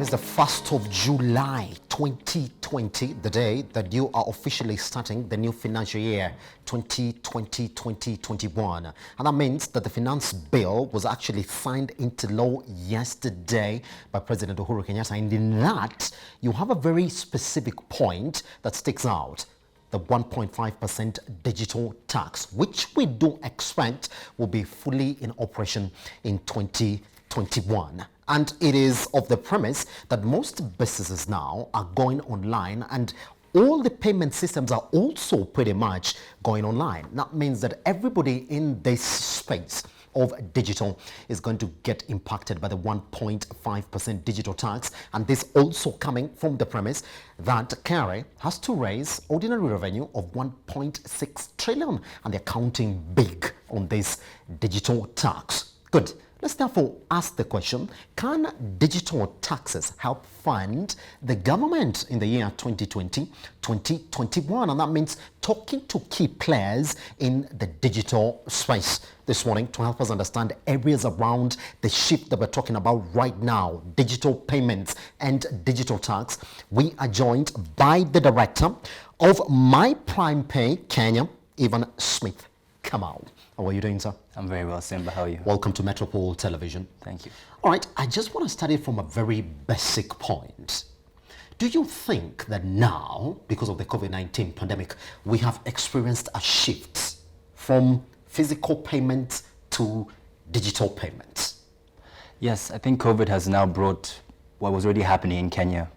is the 1st of July 2020, the day that you are officially starting the new financial year 2020-2021. And that means that the finance bill was actually signed into law yesterday by President Uhuru Kenyatta. And in that, you have a very specific point that sticks out: the 1.5% digital tax, which we do expect will be fully in operation in 2021. And it is of the premise that most businesses now are going online, and all the payment systems are also pretty much going online. That means that everybody in this space of digital is going to get impacted by the 1.5% digital tax, and this also coming from the premise that KRA has to raise ordinary revenue of 1.6 trillion, and they're counting big on this digital tax. Good. Let's therefore ask the question: can digital taxes help fund the government in the year 2020-2021? And that means talking to key players in the digital space this morning to help us understand areas around the shift that we're talking about right now, digital payments and digital tax. We are joined by the director of MyPrimePay Kenya, Evan Smith Kamau. How are you doing, sir? I'm very well, Simba. How are you? Welcome to Metropole Television. Thank you. All right, I just want to start it from a very basic point. Do you think that now, because of the COVID-19 pandemic, we have experienced a shift from physical payments to digital payments? Yes, I think COVID has now brought what was already happening in Kenya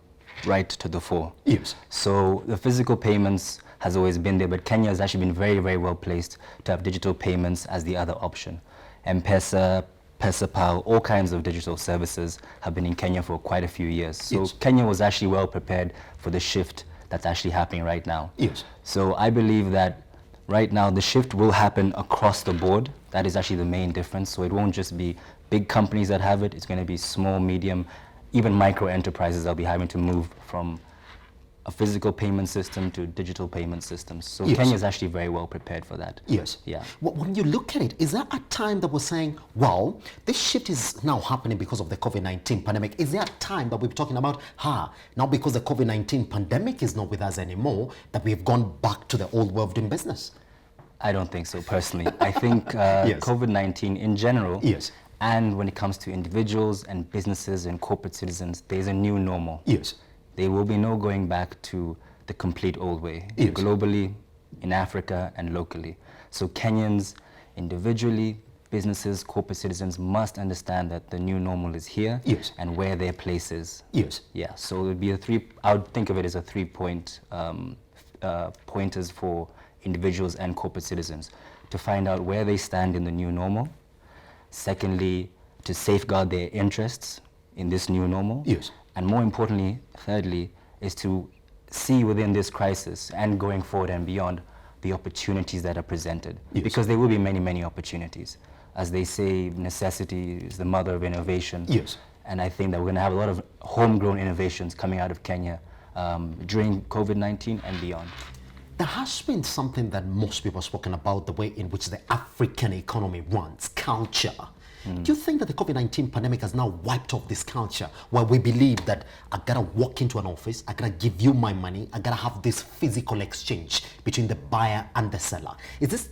right to the fore. Yes. So the physical payments has always been there, but Kenya has actually been very, very well placed to have digital payments as the other option. M-Pesa, PesaPal, all kinds of digital services have been in Kenya for quite a few years. So yes, Kenya was actually well prepared for the shift that's actually happening right now. Yes. So I believe that right now the shift will happen across the board. That is actually the main difference. So it won't just be big companies that have it. It's going to be small, medium, even micro enterprises that'll be having to move from a physical payment system to digital payment systems. So yes, Kenya is actually very well prepared for that. Yes. Yeah. When you look at it, is there a time that we're saying, well, this shift is now happening because of the COVID-19 pandemic? Is there a time that we're talking about, now because the COVID-19 pandemic is not with us anymore, that we've gone back to the old way of doing business? I don't think so, personally. I think yes, COVID-19 in general, yes, and when it comes to individuals and businesses and corporate citizens, there's a new normal. Yes. There will be no going back to the complete old way, yes, globally, in Africa, and locally. So Kenyans, individually, businesses, corporate citizens must understand that the new normal is here, yes, and where their place is. Yes. Yeah, so it would be I would think of it as a 3-point pointers for individuals and corporate citizens to find out where they stand in the new normal. Secondly, to safeguard their interests in this new normal. Yes. And more importantly, thirdly, is to see within this crisis and going forward and beyond the opportunities that are presented. Yes. Because there will be many, many opportunities. As they say, necessity is the mother of innovation. Yes. And I think that we're going to have a lot of homegrown innovations coming out of Kenya during COVID-19 and beyond. There has been something that most people have spoken about, the way in which the African economy runs, culture. Do you think that the COVID-19 pandemic has now wiped off this culture where we believe that I gotta walk into an office, I gotta give you my money, I gotta have this physical exchange between the buyer and the seller? Is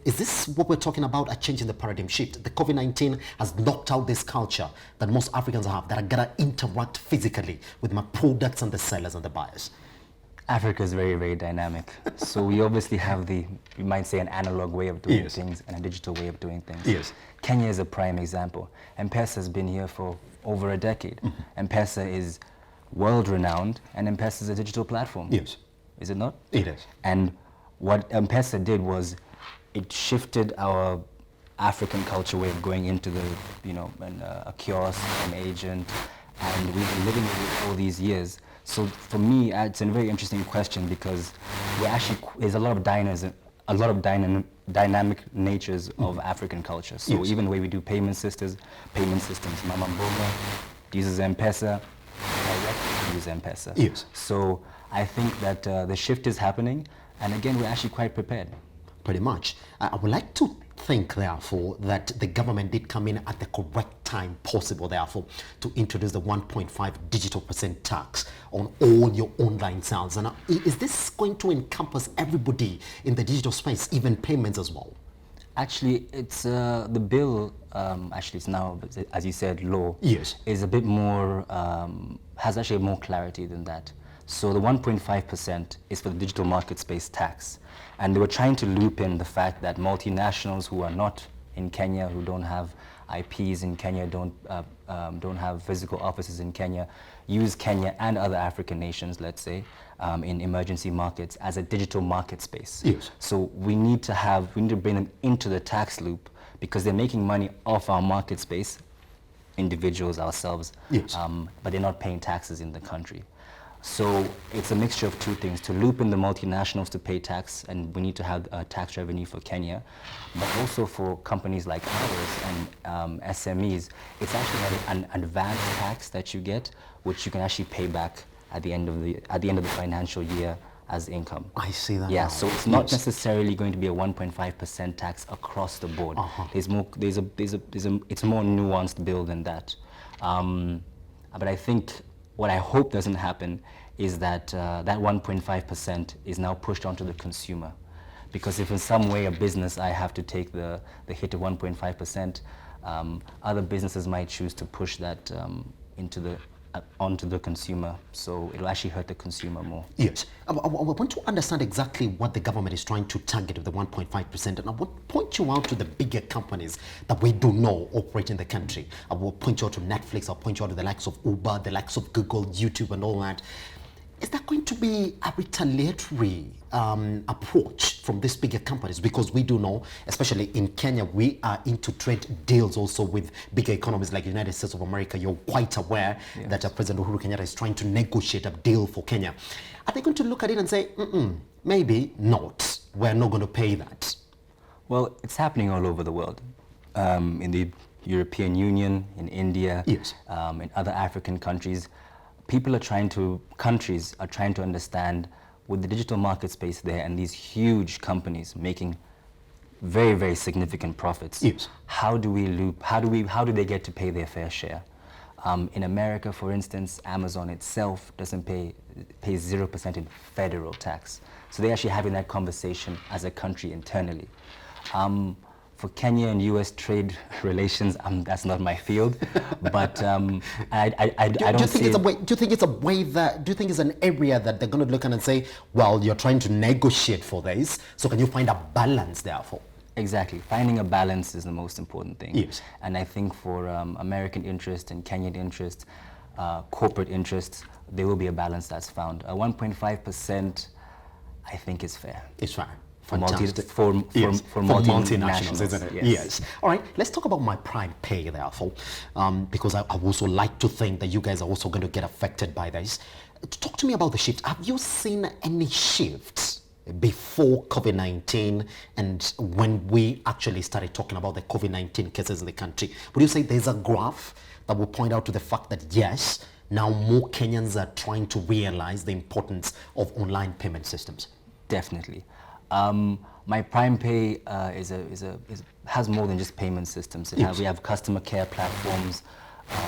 this what we're talking about, a change in the paradigm shift? The COVID-19 has knocked out this culture that most Africans have, that I gotta interact physically with my products and the sellers and the buyers. Africa is very, very dynamic. So we obviously have you might say, an analog way of doing yes, things and a digital way of doing things. Yes. Kenya is a prime example. M-Pesa has been here for over a decade. Mm-hmm. M-Pesa is world-renowned, and M-Pesa is a digital platform. Yes. Is it not? It is. And what M-Pesa did was it shifted our African culture way of going into the, a kiosk, an agent, and we've been living with it all these years. So for me, it's a very interesting question because there's a lot of dynamic natures of African culture. So yes, even the way we do payment systems, Mama Mboga uses M-Pesa, directly use M-Pesa. Yes. So I think that the shift is happening, and again, we're actually quite prepared. Pretty much. I would like to think, therefore, that the government did come in at the correct time possible, therefore, to introduce the 1.5 digital percent tax on all your online sales? And is this going to encompass everybody in the digital space, even payments as well? Actually, it's the bill. Actually, it's now, as you said, law. Yes. Is a bit more has actually more clarity than that. So the 1.5% is for the digital market space tax, and they were trying to loop in the fact that multinationals who are not in Kenya, who don't have IPs in Kenya, don't have physical offices in Kenya, use Kenya and other African nations, let's say, in emergency markets as a digital market space. Yes. So we need to bring them into the tax loop because they're making money off our market space, individuals, ourselves, yes. But they're not paying taxes in the country. So it's a mixture of two things, to loop in the multinationals to pay tax, and we need to have tax revenue for Kenya, but also for companies like ours and SMEs, it's actually an advanced tax that you get, which you can actually pay back at the end of the financial year as income. I see that. Yeah, now. so it's not necessarily going to be a 1.5% tax across the board. It's more nuanced bill than that. But I think what I hope doesn't happen is that that 1.5% is now pushed onto the consumer. Because if in some way a business, I have to take the hit of 1.5%, other businesses might choose to push that onto the consumer. So it'll actually hurt the consumer more. Yes. I want to understand exactly what the government is trying to target with the 1.5%. And I will point you out to the bigger companies that we do know operate in the country. I will point you out to Netflix. I'll point you out to the likes of Uber, the likes of Google, YouTube, and all that. Is that going to be a retaliatory approach from these bigger companies? Because we do know, especially in Kenya, we are into trade deals also with bigger economies like the United States of America. You're quite aware that President Uhuru Kenyatta is trying to negotiate a deal for Kenya. Are they going to look at it and say, maybe not, we're not going to pay that? Well, it's happening all over the world. In the European Union, in India, yes. In other African countries. Countries are trying to understand, with the digital market space there and these huge companies making very, very significant profits, yes. how do they get to pay their fair share? In America, for instance, Amazon itself pays 0% in federal tax. So they're actually having that conversation as a country internally. For Kenya and U.S. trade relations, that's not my field, but do you think it's an area that they're going to look at and say, well, you're trying to negotiate for this, so can you find a balance therefore? Exactly. Finding a balance is the most important thing. Yes. And I think for American interest and Kenyan interest, corporate interests, there will be a balance that's found. 1.5%, I think, is fair. It's fair. For multinationals, isn't it? Yes. All right, let's talk about my prime pay, therefore, because I also like to think that you guys are also going to get affected by this. Talk to me about the shift. Have you seen any shifts before COVID-19 and when we actually started talking about the COVID-19 cases in the country? Would you say there's a graph that will point out to the fact that, yes, now more Kenyans are trying to realize the importance of online payment systems? Definitely. My Prime Pay has more than just payment systems. We have customer care platforms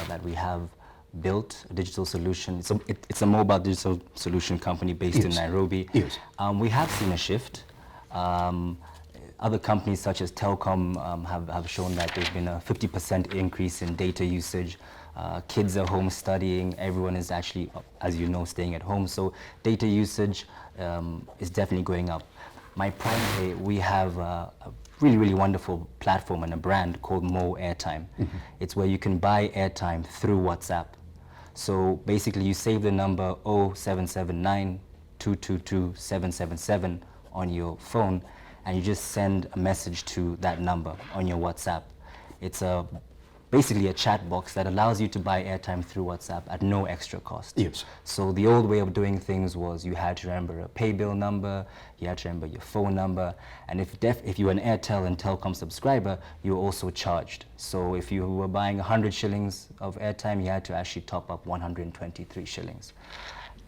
that we have built, a digital solution. It's a mobile digital solution company based in Nairobi. Yes. We have seen a shift. Other companies such as Telkom have shown that there's been a 50% increase in data usage. Kids are home studying. Everyone is actually, as you know, staying at home. So data usage is definitely going up. My Prime Pay, we have a really, really wonderful platform and a brand called Mo Airtime. Mm-hmm. It's where you can buy airtime through WhatsApp. So basically you save the number 0779 222 777 on your phone and you just send a message to that number on your WhatsApp. It's basically a chat box that allows you to buy airtime through WhatsApp at no extra cost. Yes. So the old way of doing things was you had to remember a pay bill number, you had to remember your phone number, and if you were an Airtel and Telkom subscriber, you were also charged. So if you were buying 100 shillings of airtime, you had to actually top up 123 shillings.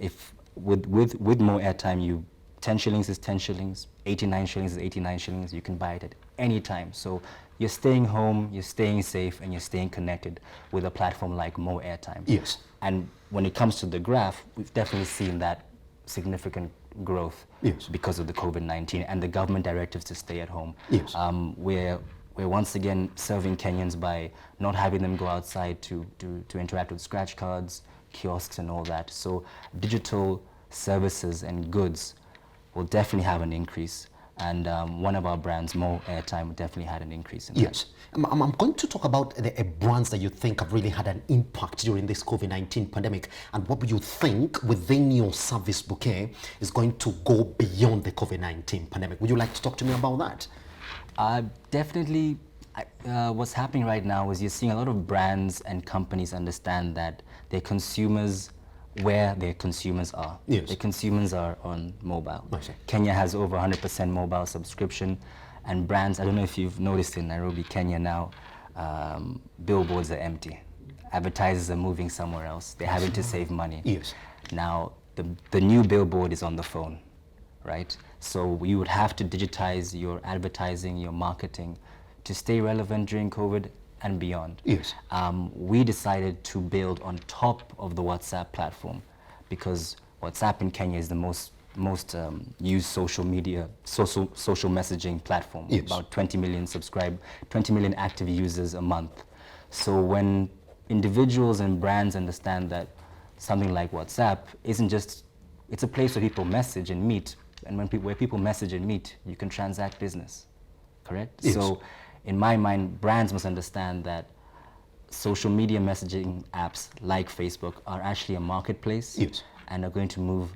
If with more airtime, you 10 shillings is 10 shillings, 89 shillings is 89 shillings. You can buy it at any time. So you're staying home, you're staying safe, and you're staying connected with a platform like Mo Airtime. Yes. And when it comes to the graph, we've definitely seen that significant growth Yes. because of the COVID-19 and the government directives to stay at home. Yes. We're once again serving Kenyans by not having them go outside to interact with scratch cards, kiosks and all that. So digital services and goods will definitely have an increase. And one of our brands, Mo Airtime, definitely had an increase in Yes. I'm going to talk about the brands that you think have really had an impact during this COVID-19 pandemic, and what you think within your service bouquet is going to go beyond the COVID-19 pandemic. Would you like to talk to me about that? Definitely, what's happening right now is you're seeing a lot of brands and companies understand that their consumers, where their consumers are. Yes. Their consumers are on mobile. I see. Kenya has over 100% mobile subscription, and brands, I don't know if you've noticed in Nairobi, Kenya now, billboards are empty. Advertisers are moving somewhere else. They're having to save money. Yes. Now, the new billboard is on the phone, right? So you would have to digitize your advertising, your marketing to stay relevant during COVID and beyond. Yes. We decided to build on top of the WhatsApp platform because WhatsApp in Kenya is the most used social media, social messaging platform. Yes. About 20 million active users a month. So when individuals and brands understand that something like WhatsApp isn't just, it's a place where people message and meet, and where people message and meet, you can transact business, correct? Yes. So in my mind, brands must understand that social media messaging apps like Facebook are actually a marketplace. Yes. And are going to move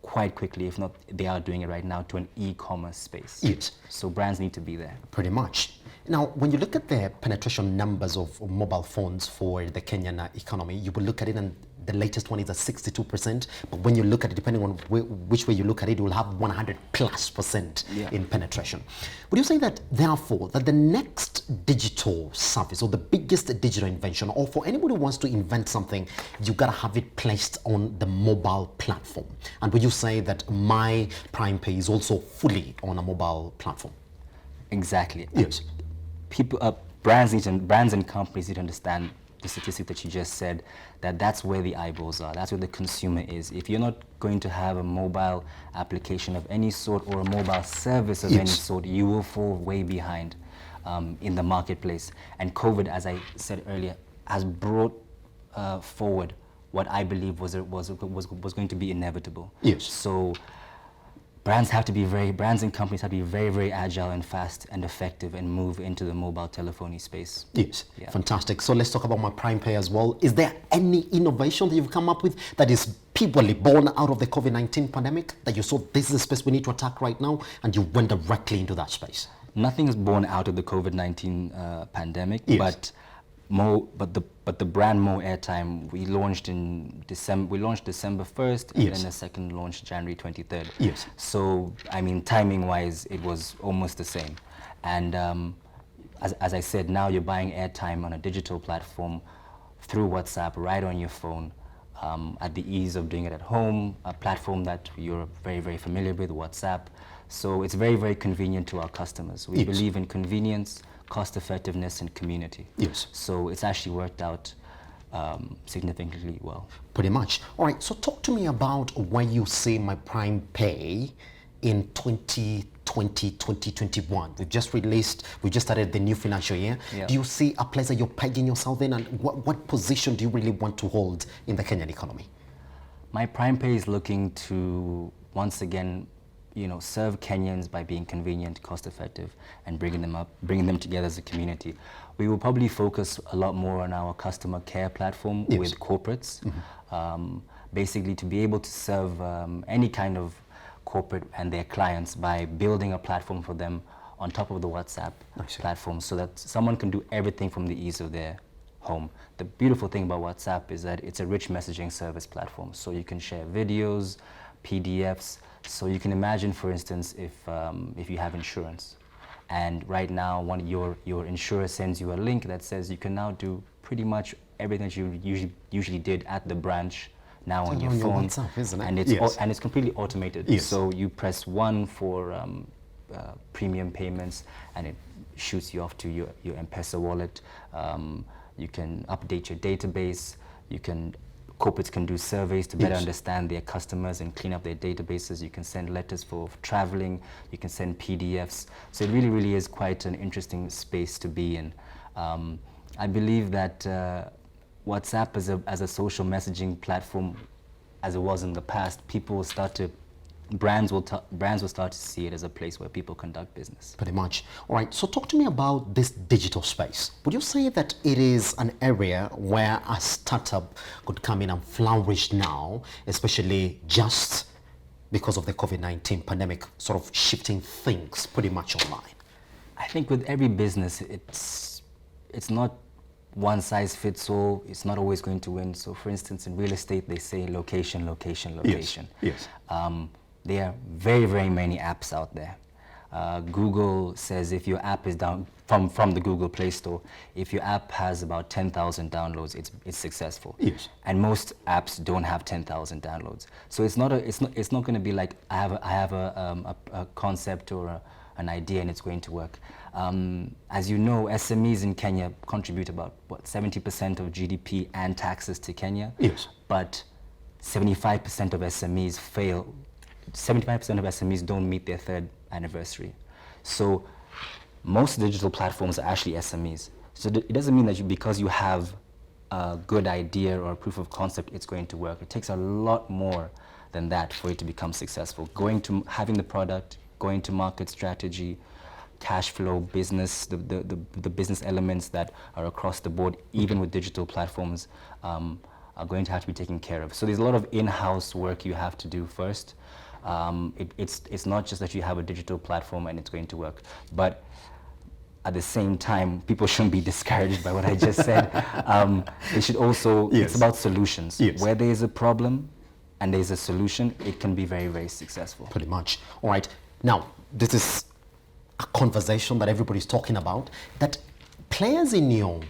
quite quickly, if not they are doing it right now, to an e-commerce space. Yes. So brands need to be there. Pretty much. Now, when you look at the penetration numbers of mobile phones for the Kenyan economy, you will look at it and the latest one is at 62%, but when you look at it, depending on which way you look at it, you will have 100+% Yeah. in penetration. Would you say that, therefore, that the next digital service or the biggest digital invention, or for anybody who wants to invent something, you gotta have it placed on the mobile platform? And would you say that My Prime Pay is also fully on a mobile platform? Exactly. Yes. People, brands and companies need to understand the statistic that you just said, that's where the eyeballs are, that's where the consumer is. If you're not going to have a mobile application of any sort or a mobile service of Yes. any sort, you will fall way behind in the marketplace. And COVID, as I said earlier, has brought forward what I believe was going to be inevitable. Yes. So brands and companies have to be very, very agile and fast and effective and move into the mobile telephony space. Yes, Yeah. fantastic. So let's talk about My Prime Pay as well. Is there any innovation that you've come up with that is purely born out of the COVID-19 pandemic, that you saw this is the space we need to attack right now, and you went directly into that space? Nothing is born out of the COVID-19 pandemic, Yes. but the brand Mo Airtime we launched in December. We launched December 1st, and Yes. then the second launched January 23rd. Yes. So I mean, timing-wise, it was almost the same. And as I said, now you're buying airtime on a digital platform through WhatsApp right on your phone. At the ease of doing it at home, a platform that you're very, very familiar with, WhatsApp. So it's very, very convenient to our customers. We Yes. believe in convenience, cost effectiveness, and community. Yes. So it's actually worked out significantly well. Pretty much. All right, so talk to me about where you see My Prime Pay in 2020, 2021. We just started the new financial year. Yeah. Do you see a place that you're pegging yourself in, and what position do you really want to hold in the Kenyan economy? My Prime Pay is looking to, once again, serve Kenyans by being convenient, cost-effective, and bringing them together as a community. We will probably focus a lot more on our customer care platform Yes. with corporates, basically to be able to serve any kind of corporate and their clients by building a platform for them on top of the WhatsApp I see. platform, so that someone can do everything from the ease of their home. The beautiful thing about WhatsApp is that it's a rich messaging service platform, so you can share videos, PDFs. So you can imagine, for instance, if you have insurance, and right now your insurer sends you a link that says you can now do pretty much everything that you usually did at the branch now on It's your on your phone. WhatsApp, isn't it? And Yes. and it's completely automated. Yes. So you press 1 for premium payments, and it shoots you off to your M-Pesa wallet. You can update your database. Corporates can do surveys to better Yes. understand their customers and clean up their databases. You can send letters for traveling. You can send PDFs. So it really, really is quite an interesting space to be in. I believe that WhatsApp as a social messaging platform, as it was in the past, brands will start to see it as a place where people conduct business. Pretty much. All right, so talk to me about this digital space. Would you say that it is an area where a startup could come in and flourish now, especially just because of the COVID-19 pandemic sort of shifting things pretty much online? I think with every business, it's not one size fits all. It's not always going to win. So for instance, in real estate, they say location, location, location. Yes. There are very, very many apps out there. Google says if your app is down from the Google Play Store, if your app has about 10,000 downloads, it's successful. Yes. And most apps don't have 10,000 downloads. So it's not going to be like I have a concept or an idea and it's going to work. As you know, SMEs in Kenya contribute about 70% of GDP and taxes to Kenya. Yes. But 75% of SMEs fail. 75% of SMEs don't meet their third anniversary. So most digital platforms are actually SMEs. So it doesn't mean that because you have a good idea or a proof of concept, it's going to work. It takes a lot more than that for it to become successful. Having the product, going to market strategy, cash flow, business, the business elements that are across the board, even with digital platforms, are going to have to be taken care of. So there's a lot of in-house work you have to do first. It's not just that you have a digital platform and it's going to work, but at the same time, people shouldn't be discouraged by what I just said. They should also, Yes. it's about solutions. Yes. Where there is a problem and there's a solution, it can be very, very successful. Pretty much. All right. Now, this is a conversation that everybody's talking about, that players in your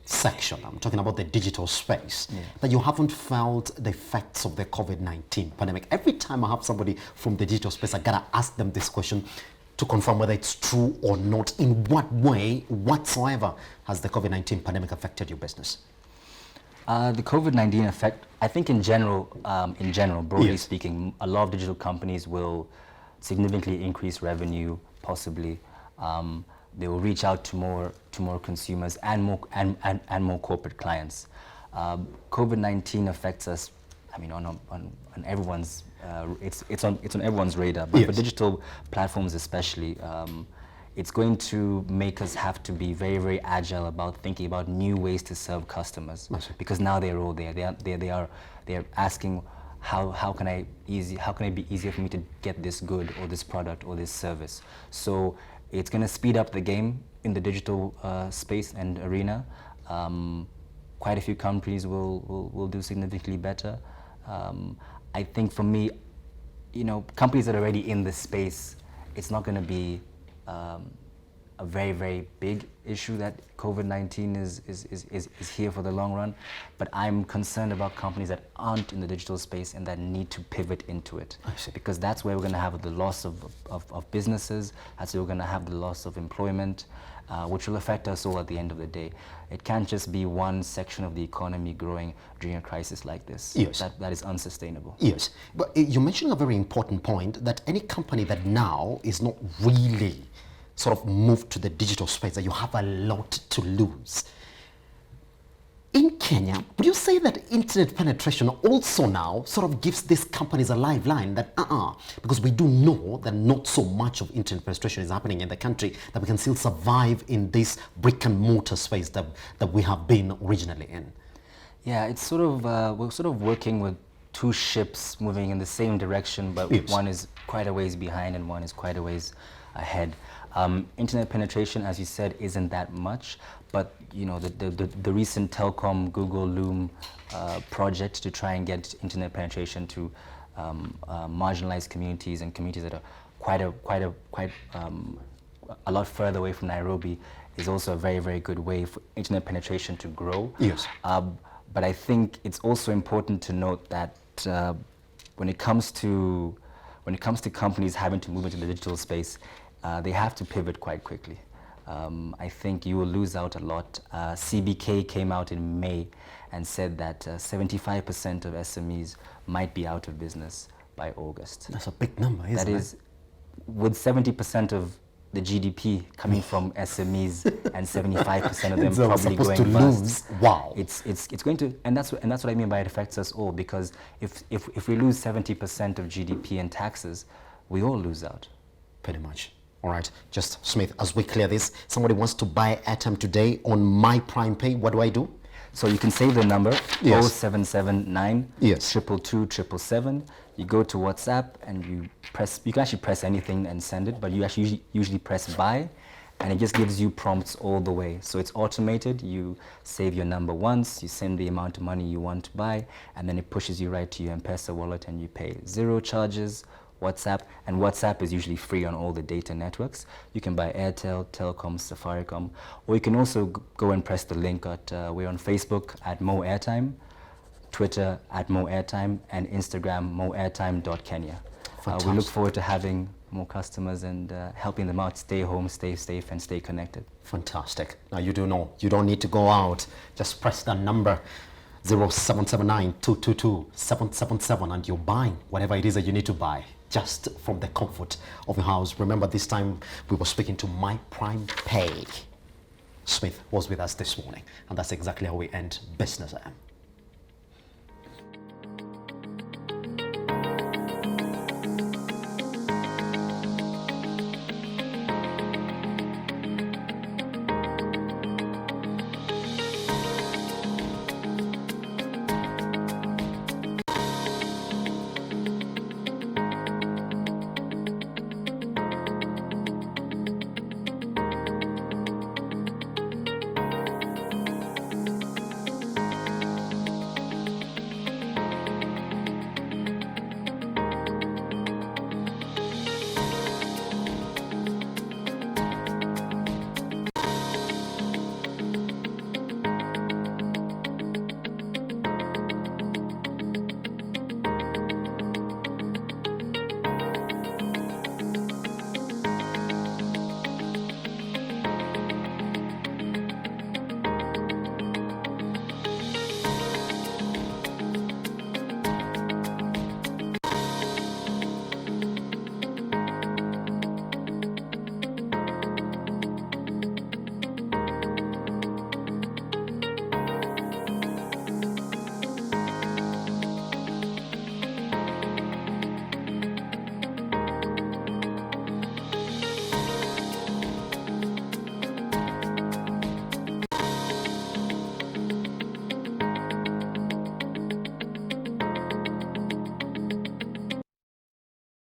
section, I'm talking about the digital space, that you haven't felt the effects of the COVID-19 pandemic. Every time I have somebody from the digital space, I gotta ask them this question to confirm whether it's true or not. In what way whatsoever has the COVID-19 pandemic affected your business? The COVID-19 effect, I think in general, broadly Yes. speaking, a lot of digital companies will significantly increase revenue, possibly. They will reach out to more consumers and more corporate clients. COVID-19 affects us, I mean, on everyone's, it's on everyone's radar, but for Yes. digital platforms especially, it's going to make us have to be very, very agile about thinking about new ways to serve customers. I see. Because now they're all there. They're asking, how can it be easier for me to get this good or this product or this service? So it's going to speed up the game in the digital space and arena. Quite a few companies will do significantly better. I think for me, companies that are already in this space, it's not going to be a very, very big issue that COVID-19 is here for the long run. But I'm concerned about companies that aren't in the digital space and that need to pivot into it. I see. Because that's where we're going to have the loss of businesses. That's where we're going to have the loss of employment, which will affect us all at the end of the day. It can't just be one section of the economy growing during a crisis like this. Yes. That is unsustainable. Yes, but you're mentioning a very important point, that any company that now is not really sort of moved to the digital space, that you have a lot to lose. In Kenya, would you say that internet penetration also now sort of gives these companies a lifeline that, because we do know that not so much of internet penetration is happening in the country, that we can still survive in this brick and mortar space that we have been originally in? Yeah, it's sort of, we're sort of working with two ships moving in the same direction, but Yes. one is quite a ways behind and one is quite a ways ahead. Internet penetration, as you said, isn't that much, but the recent Telkom Google Loom project to try and get internet penetration to marginalized communities and communities that are quite a lot further away from Nairobi is also a very, very good way for internet penetration to grow. Yes. But I think it's also important to note that that when it comes to companies having to move into the digital space, they have to pivot quite quickly. I think you will lose out a lot. CBK came out in May and said that 75% of SMEs might be out of business by August. That's a big number, isn't it? That is, with 70% of the GDP coming from SMEs and 75% of them So we're probably supposed going to bust. lose. Wow. It's going to, and that's what I mean by it affects us all, because if we lose 70% of GDP and taxes, we all lose out. Pretty much. All right, just Smith, as we clear this, somebody wants to buy airtime today on My Prime Pay. What do I do? So you can save the number, Yes. 0779 Yes. 222 777. You go to WhatsApp and you can actually press anything and send it, but you actually usually press buy, and it just gives you prompts all the way. So it's automated. You save your number once, you send the amount of money you want to buy, and then it pushes you right to your M-Pesa wallet and you pay. Zero charges. WhatsApp, and WhatsApp is usually free on all the data networks. You can buy Airtel, Telkom, Safaricom, or you can also go and press the link at, we're on Facebook at Mo Airtime, Twitter at Mo Airtime, and Instagram moairtime.kenya. We look forward to having more customers and helping them out stay home, stay safe, and stay connected. Fantastic. Now you do know, you don't need to go out. Just press that number 0779 222 777 and you're buying whatever it is that you need to buy, just from the comfort of your house. Remember, this time we were speaking to My Prime Pay. Smith was with us this morning, and that's exactly how we end Business AM.